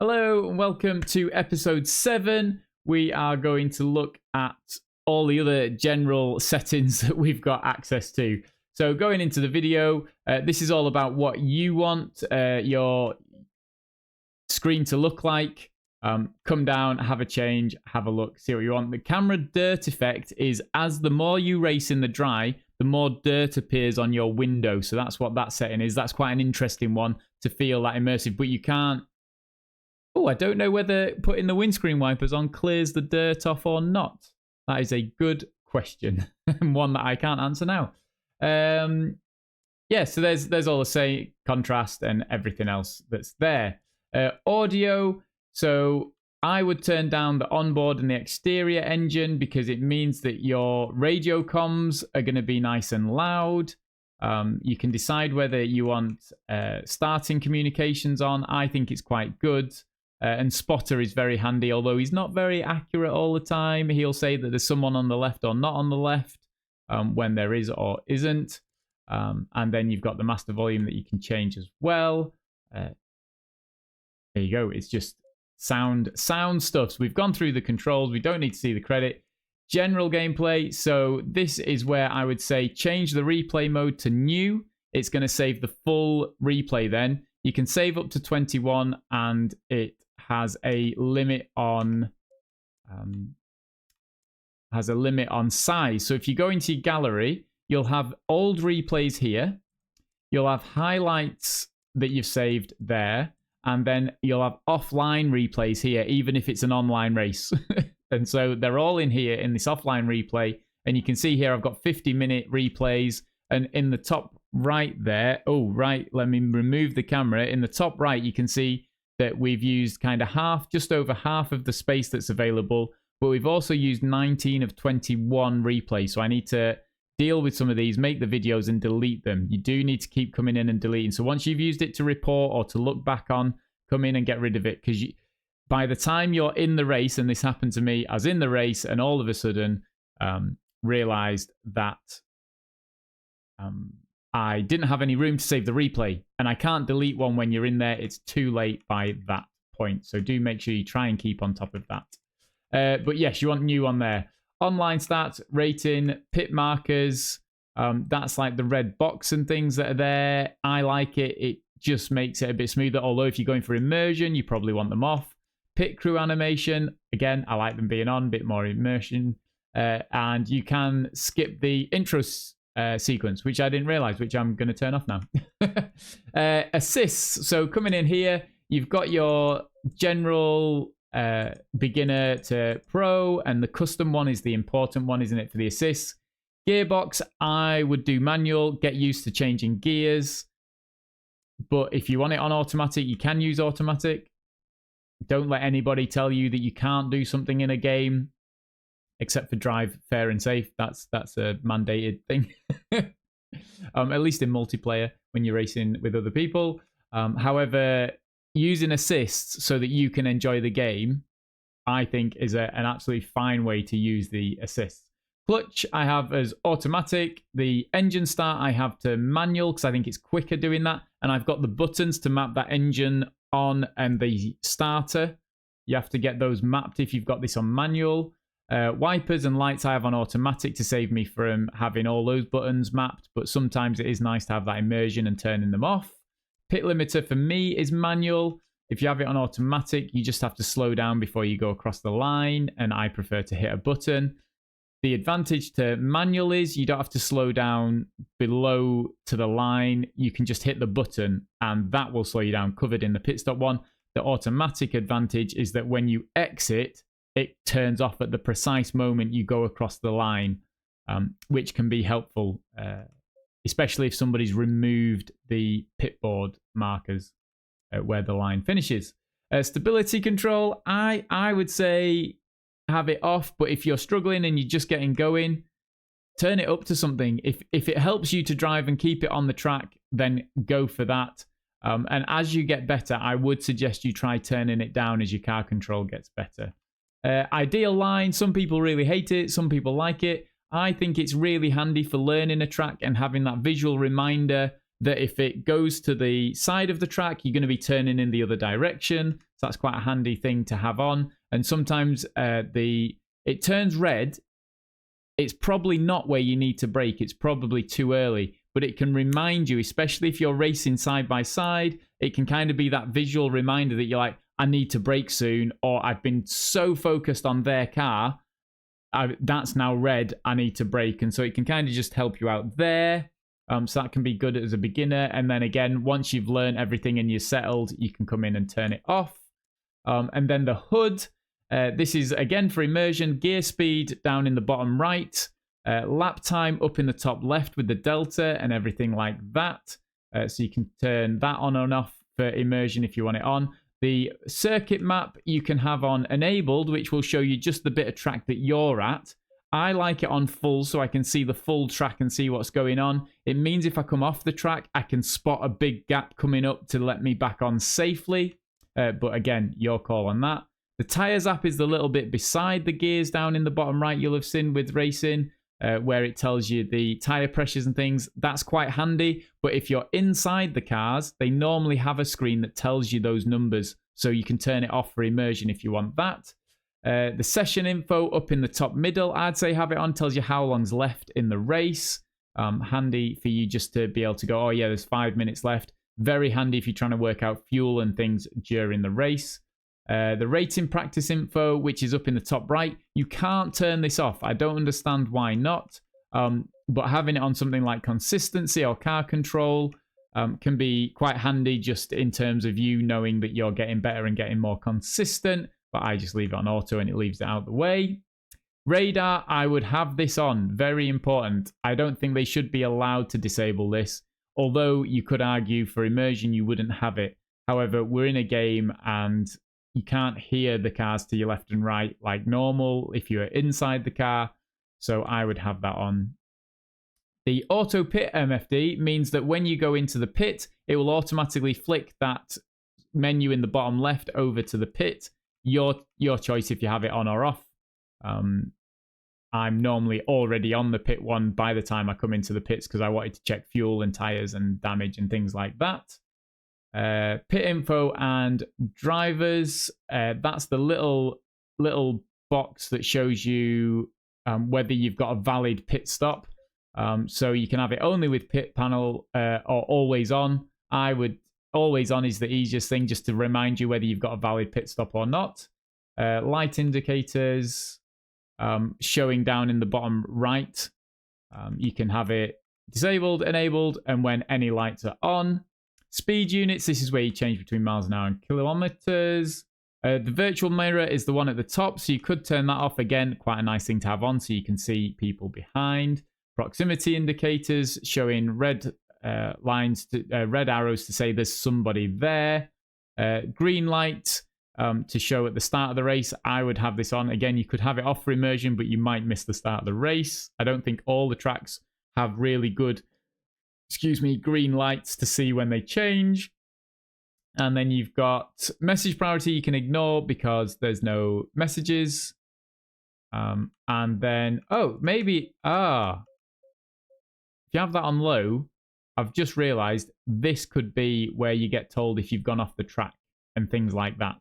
Hello and welcome to episode 7. We are going to look at all the other general settings that we've got access to. So going into the video, this is all about what you want your screen to look like. Come down, have a change, have a look, see what you want. The camera dirt effect is as the more you race in the dry, the more dirt appears on your window. So that's what that setting is. That's quite an interesting one to feel that immersive, but you can't. Oh, I don't know whether putting the windscreen wipers on clears the dirt off or not. That is a good question and one that I can't answer now. Yeah, so there's all the same contrast and everything else that's there. Audio. So I would turn down the onboard and the exterior engine because it means that your radio comms are going to be nice and loud. You can decide whether you want starting communications on. I think it's quite good. And spotter is very handy, although he's not very accurate all the time. He'll say that there's someone on the left or not on the left when there is or isn't. And then you've got the master volume that you can change as well. There you go. It's just sound stuff. So we've gone through the controls. We don't need to see the credit. General gameplay. So this is where I would say change the replay mode to new. It's going to save the full replay then. You can save up to 21 and it has a limit on size. So if you go into your gallery, you'll have old replays here. You'll have highlights that you've saved there. And then you'll have offline replays here, even if it's an online race. And so they're all in here in this offline replay. And you can see here, I've got 50-minute replays. And in the top right there, let me remove the camera. In the top right, you can see that we've used kind of just over half of the space that's available. But we've also used 19 of 21 replays. So I need to deal with some of these, make the videos and delete them. You do need to keep coming in and deleting. So once you've used it to report or to look back on, come in and get rid of it. Because by the time you're in the race, and this happened to me, I was in the race and all of a sudden realized that I didn't have any room to save the replay. And I can't delete one when you're in there. It's too late by that point. So do make sure you try and keep on top of that. But yes, you want new on there. Online stats, rating, pit markers. That's like the red box and things that are there. I like it. It just makes it a bit smoother. Although if you're going for immersion, you probably want them off. Pit crew animation. Again, I like them being on, a bit more immersion. And you can skip the intro sequence, which I didn't realize, which I'm going to turn off now. Assists. So coming in here, you've got your general beginner to pro, and the custom one is the important one, isn't it, for the assists? Gearbox, I would do manual, get used to changing gears. But if you want it on automatic, you can use automatic. Don't let anybody tell you that you can't do something in a game. Except for drive fair and safe. That's a mandated thing. At least in multiplayer when you're racing with other people. However, using assists so that you can enjoy the game, I think is an absolutely fine way to use the assists. Clutch I have as automatic. The engine start I have to manual because I think it's quicker doing that. And I've got the buttons to map that engine on and the starter. You have to get those mapped if you've got this on manual. Wipers and lights I have on automatic to save me from having all those buttons mapped, but sometimes it is nice to have that immersion and turning them off. Pit limiter for me is manual. If you have it on automatic, you just have to slow down before you go across the line, and I prefer to hit a button. The advantage to manual is you don't have to slow down below to the line. You can just hit the button and that will slow you down, covered in the pit stop one. The automatic advantage is that when you exit, it turns off at the precise moment you go across the line, which can be helpful, especially if somebody's removed the pit board markers where the line finishes. Stability control, I would say have it off, but if you're struggling and you're just getting going, turn it up to something. If it helps you to drive and keep it on the track, then go for that. And as you get better, I would suggest you try turning it down as your car control gets better. Ideal line, some people really hate it, some people like it. I think it's really handy for learning a track and having that visual reminder that if it goes to the side of the track, you're going to be turning in the other direction. So that's quite a handy thing to have on. And sometimes it turns red. It's probably not where you need to brake. It's probably too early. But it can remind you, especially if you're racing side by side, it can kind of be that visual reminder that you're like, I need to brake soon, or I've been so focused on their car, that's now red, I need to brake. And so it can kind of just help you out there. So that can be good as a beginner. And then again, once you've learned everything and you're settled, you can come in and turn it off. And then the HUD, this is again for immersion, gear speed down in the bottom right. Lap time up in the top left with the delta and everything like that. So you can turn that on and off for immersion if you want it on. The circuit map you can have on enabled, which will show you just the bit of track that you're at. I like it on full so I can see the full track and see what's going on. It means if I come off the track, I can spot a big gap coming up to let me back on safely. But again, your call on that. The tyres app is the little bit beside the gears down in the bottom right you'll have seen with racing. Where it tells you the tyre pressures and things. That's quite handy. But if you're inside the cars, they normally have a screen that tells you those numbers. So you can turn it off for immersion if you want that. The session info up in the top middle, I'd say have it on. Tells you how long's left in the race. Handy for you just to be able to go, oh yeah, there's 5 minutes left. Very handy if you're trying to work out fuel and things during the race. The rating practice info, which is up in the top right, you can't turn this off. I don't understand why not. But having it on something like consistency or car control can be quite handy just in terms of you knowing that you're getting better and getting more consistent. But I just leave it on auto and it leaves it out the way. Radar, I would have this on. Very important. I don't think they should be allowed to disable this. Although you could argue for immersion you wouldn't have it. However, we're in a game and you can't hear the cars to your left and right like normal if you're inside the car. So I would have that on. The auto pit MFD means that when you go into the pit, it will automatically flick that menu in the bottom left over to the pit. Your choice if you have it on or off. I'm normally already on the pit one by the time I come into the pits because I wanted to check fuel and tires and damage and things like that. Pit info and drivers. That's the little box that shows you whether you've got a valid pit stop. So you can have it only with pit panel or always on. I would always on is the easiest thing just to remind you whether you've got a valid pit stop or not. Light indicators showing down in the bottom right. You can have it disabled, enabled, and when any lights are on. Speed units, this is where you change between miles an hour and kilometers. The virtual mirror is the one at the top, so you could turn that off again. Quite a nice thing to have on so you can see people behind. Proximity indicators showing red lines, red arrows to say there's somebody there. Green light to show at the start of the race. I would have this on. Again, you could have it off for immersion, but you might miss the start of the race. I don't think all the tracks have really good green lights to see when they change. And then you've got message priority you can ignore because there's no messages. And then, if you have that on low, I've just realized this could be where you get told if you've gone off the track and things like that.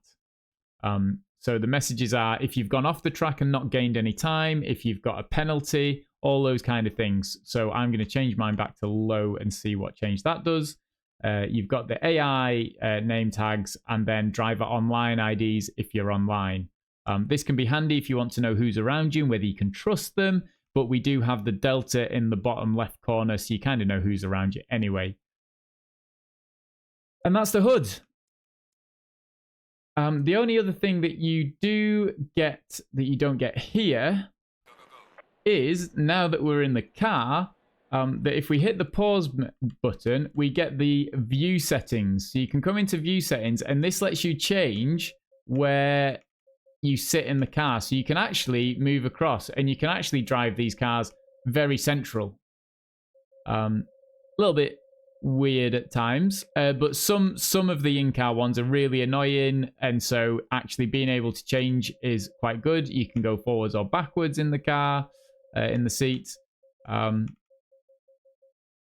So the messages are if you've gone off the track and not gained any time, if you've got a penalty, all those kind of things. So I'm going to change mine back to low and see what change that does. You've got the AI name tags and then driver online IDs if you're online. This can be handy if you want to know who's around you and whether you can trust them. But we do have the delta in the bottom left corner, so you kind of know who's around you anyway. And that's the HUD. The only other thing that you do get that you don't get here is, now that we're in the car, that if we hit the pause button, we get the view settings. So you can come into view settings, and this lets you change where you sit in the car. So you can actually move across, and you can actually drive these cars very central. A little bit weird at times, but some of the in-car ones are really annoying, and so actually being able to change is quite good. You can go forwards or backwards in the car, in the seat.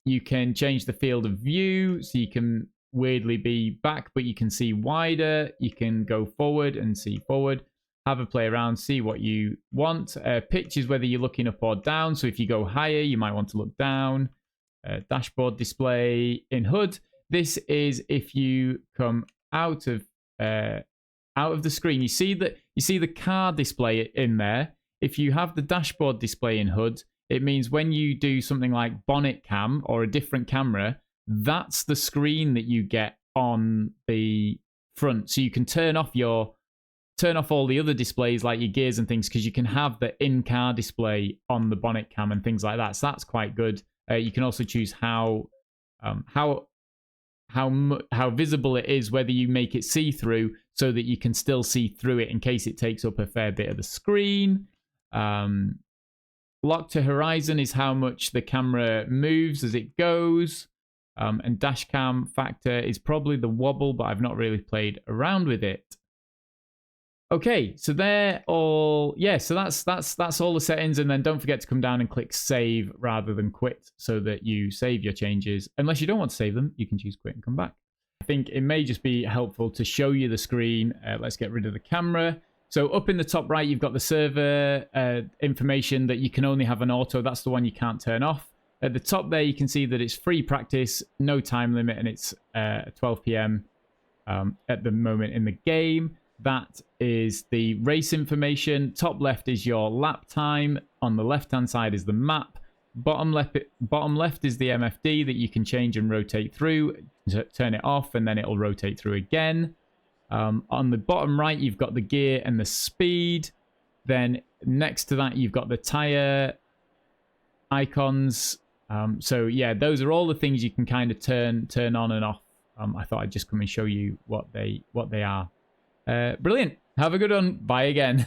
You can change the field of view, so you can weirdly be back, but you can see wider. You can go forward and see forward. Have a play around, see what you want. Pitch is whether you're looking up or down. So if you go higher, you might want to look down. Dashboard display in HUD. This is if you come out of the screen. You see the car display in there. If you have the dashboard display in HUD, it means when you do something like bonnet cam or a different camera, that's the screen that you get on the front. So you can turn off all the other displays like your gears and things, because you can have the in-car display on the bonnet cam and things like that. So that's quite good. You can also choose how visible it is, whether you make it see-through so that you can still see through it in case it takes up a fair bit of the screen. Lock to horizon is how much the camera moves as it goes. And dash cam factor is probably the wobble, but I've not really played around with it. Okay, so they're all, so that's all the settings. And then don't forget to come down and click save rather than quit, so that you save your changes. Unless you don't want to save them, you can choose quit and come back. I think it may just be helpful to show you the screen. Let's get rid of the camera. So up in the top right, you've got the server information that you can only have an auto. That's the one you can't turn off. At the top there, you can see that it's free practice, no time limit, and it's 12 p.m. At the moment in the game. That is the race information. Top left is your lap time. On the left-hand side is the map. Bottom left is the MFD that you can change and rotate through. Turn it off, and then it'll rotate through again. On the bottom right, you've got the gear and the speed. Then next to that, you've got the tire icons. So yeah, those are all the things you can kind of turn on and off. I thought I'd just come and show you what they are. Brilliant. Have a good one. Bye again.